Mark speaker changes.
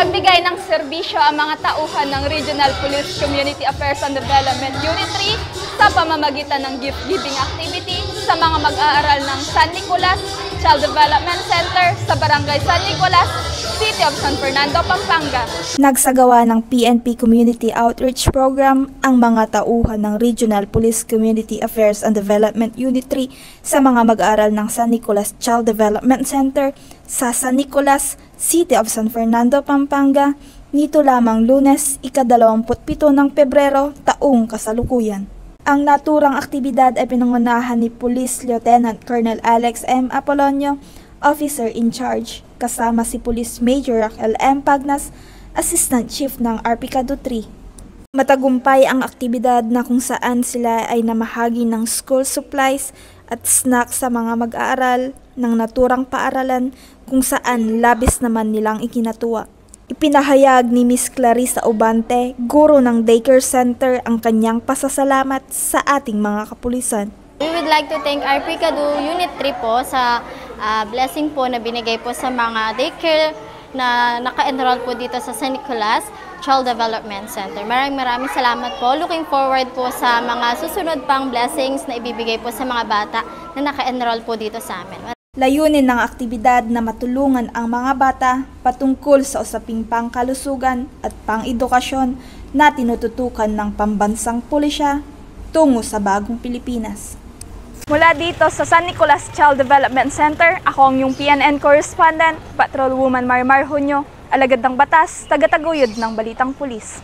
Speaker 1: Nagbigay ng serbisyo ang mga tauhan ng Regional Police Community Affairs and Development Unit 3 sa pamamagitan ng gift-giving activity sa mga mag-aaral ng San Nicolas Child Development Center sa Barangay San Nicolas, City of San Fernando, Pampanga.
Speaker 2: Nagsagawa ng PNP Community Outreach Program ang mga tauhan ng Regional Police Community Affairs and Development Unit 3 sa mga mag-aaral ng San Nicolas Child Development Center sa San Nicolas, City of San Fernando, Pampanga, nito lamang Lunes, ika-27 ng Pebrero, taong kasalukuyan. Ang naturang aktibidad ay pinangunahan ni Police Lieutenant Colonel Alex M. Apolonio, Officer in Charge, kasama si Police Major Raquel M. Pagnas, Assistant Chief ng Arpicado 3. Matagumpay ang aktibidad na kung saan sila ay namahagi ng school supplies at snacks sa mga mag-aaral ng naturang paaralan kung saan labis naman nilang ikinatuwa. Ipinahayag ni Miss Clarissa Obante, guro ng daycare center, ang kanyang pasasalamat sa ating mga kapulisan.
Speaker 3: We would like to thank Arpicado Unit 3 po sa blessing po na binigay po sa mga daycare na naka-enroll po dito sa San Nicolas Child Development Center. Maraming salamat po. Looking forward po sa mga susunod pang blessings na ibibigay po sa mga bata na naka-enroll po dito sa amin.
Speaker 2: Layunin ng aktibidad na matulungan ang mga bata patungkol sa usaping pangkalusugan at pang-edukasyon na tinututukan ng pambansang pulisya tungo sa bagong Pilipinas.
Speaker 1: Mula dito sa San Nicolas Child Development Center, ako ang iyong PNN correspondent, Patrolwoman Marimar Junio, alagad ng batas, taga-taguyod ng Balitang Pulis.